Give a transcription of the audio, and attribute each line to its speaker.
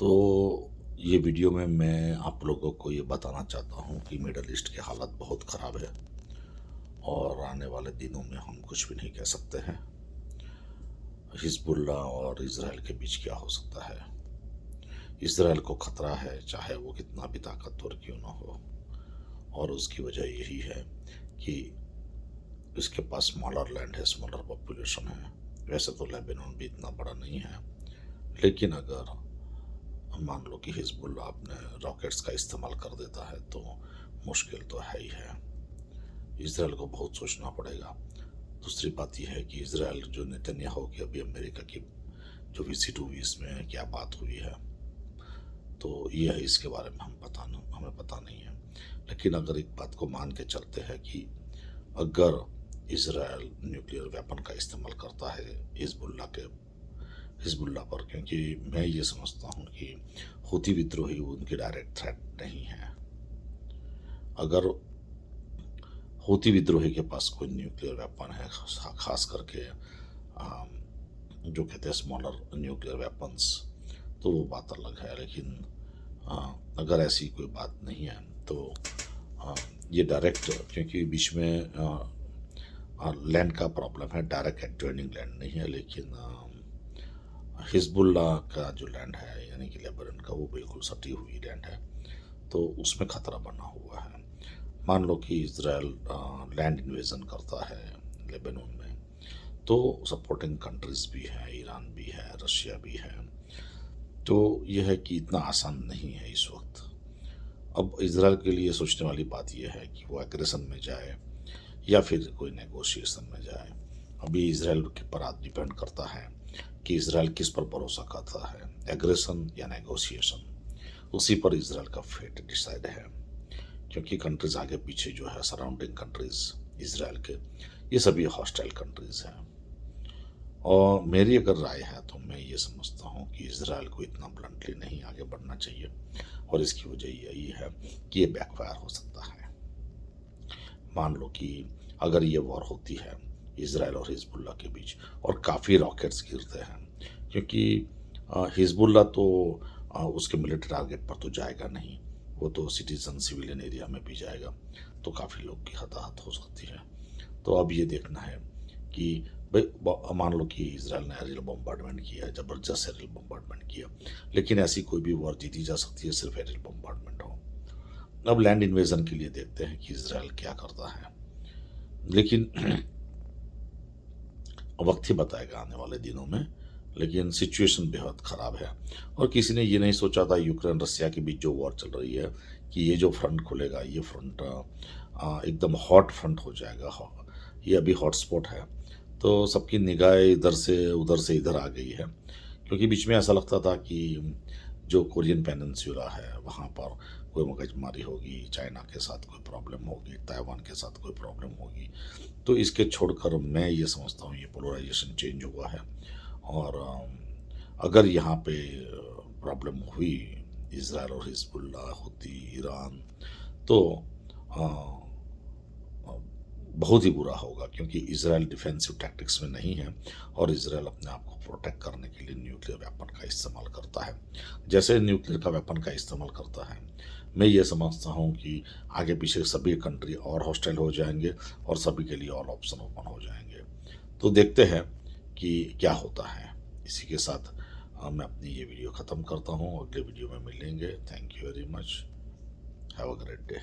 Speaker 1: तो ये वीडियो में मैं आप लोगों को ये बताना चाहता हूँ कि मिडल ईस्ट की हालत बहुत ख़राब है और आने वाले दिनों में हम कुछ भी नहीं कह सकते हैं। हिजबुल्ला और इज़राइल के बीच क्या हो सकता है। इज़राइल को ख़तरा है, चाहे वो कितना भी ताकतवर क्यों ना हो, और उसकी वजह यही है कि इसके पास स्मॉलर लैंड है, स्मॉलर पॉपुलेशन है। वैसे तो लेबनान भी इतना बड़ा नहीं है, लेकिन अगर मान लो कि हिजबुल्ला अपने रॉकेट्स का इस्तेमाल कर देता है तो मुश्किल तो है ही है। इज़राइल को बहुत सोचना पड़ेगा। दूसरी बात यह है कि इज़राइल जो नेतन्याहू की अभी अमेरिका की जो विजिट हुई, इसमें क्या बात हुई है, तो ये है, इसके बारे में हमें पता नहीं है। लेकिन अगर एक बात को मान के चलते हैं कि अगर इज़राइल न्यूक्लियर वेपन का इस्तेमाल करता है हिजबुल्ला पर, क्योंकि मैं ये समझता हूँ कि हूती विद्रोही उनकी डायरेक्ट थ्रेट नहीं है। अगर हूती विद्रोही के पास कोई न्यूक्लियर वेपन है, खास करके जो कहते हैं स्मॉलर न्यूक्लियर वेपन्स, तो वो बात अलग है। लेकिन अगर ऐसी कोई बात नहीं है तो ये डायरेक्ट, क्योंकि बीच में लैंड का प्रॉब्लम है, डायरेक्ट एडजॉइनिंग लैंड नहीं है, लेकिन हिजबुल्ला का जो लैंड है यानी कि लेबनान का, वो बिल्कुल सटी हुई लैंड है, तो उसमें खतरा बना हुआ है। मान लो कि इज़राइल लैंड इन्वेजन करता है लेबनान में, तो सपोर्टिंग कंट्रीज भी हैं, ईरान भी है, रशिया भी है। तो यह है कि इतना आसान नहीं है इस वक्त। अब इज़राइल के लिए सोचने वाली बात यह है कि वो एग्रेशन में जाए या फिर कोई नेगोशिएशन में जाए। अभी इज़राइल के पर डिपेंड करता है कि इज़राइल किस पर भरोसा करता है, एग्रेशन या नेगोशिएशन। उसी पर इज़राइल का फेट डिसाइड है, क्योंकि कंट्रीज आगे पीछे जो है, सराउंडिंग कंट्रीज इज़राइल के, ये सभी हॉस्टाइल कंट्रीज हैं। और मेरी अगर राय है तो मैं ये समझता हूँ कि इज़राइल को इतना ब्लंटली नहीं आगे बढ़ना चाहिए, और इसकी वजह यही है कि ये बैकफायर हो सकता है। मान लो कि अगर ये वॉर होती है इज़राइल और हिजबुल्ला के बीच और काफ़ी रॉकेट्स गिरते हैं, क्योंकि हिजबुल्ला तो उसके मिलिट्री टारगेट पर तो जाएगा नहीं, वो तो सिटीजन सिविलियन एरिया में भी जाएगा, तो काफ़ी लोग की हताहत हो सकती है। तो अब ये देखना है कि भाई, मान लो कि इज़राइल ने एरियल बम्बार्डमेंट किया, ज़बरदस्त एरियल बम्बार्डमेंट किया, लेकिन ऐसी कोई भी वॉर जीती जा सकती है सिर्फ एरियल बम्बार्डमेंट हो। अब लैंड इन्वेजन के लिए देखते हैं कि इज़राइल क्या करता है, लेकिन वक्त ही बताएगा आने वाले दिनों में। लेकिन सिचुएशन बेहद ख़राब है, और किसी ने ये नहीं सोचा था यूक्रेन रसिया के बीच जो वॉर चल रही है कि ये जो फ्रंट खुलेगा, ये फ्रंट एकदम हॉट फ्रंट हो जाएगा। ये अभी हॉटस्पॉट है, तो सबकी निगाहें इधर से इधर आ गई है, क्योंकि बीच में ऐसा लगता था कि जो कोरियन पेनिनसुला है वहाँ पर कोई मगजमारी होगी, चाइना के साथ कोई प्रॉब्लम होगी, ताइवान के साथ कोई प्रॉब्लम होगी। तो इसके छोड़कर मैं ये समझता हूँ ये पोलराइजेशन चेंज हुआ है, और अगर यहाँ पे प्रॉब्लम हुई इज़राइल और हिजबुल्ला, हुती, ईरान, तो अ, बहुत ही बुरा होगा, क्योंकि इज़राइल डिफेंसिव टैक्टिक्स में नहीं है, और इज़राइल अपने आप को प्रोटेक्ट करने के लिए न्यूक्लियर वेपन का इस्तेमाल करता है। जैसे न्यूक्लियर का वेपन का इस्तेमाल करता है, मैं ये समझता हूँ कि आगे पीछे सभी कंट्री और हॉस्टाइल हो जाएंगे, और सभी के लिए ऑल ऑप्शन ओपन हो जाएंगे। तो देखते हैं कि क्या होता है। इसी के साथ मैं अपनी ये वीडियो ख़त्म करता हूँ। अगले वीडियो में मिलेंगे। Thank you very much. Have a great day.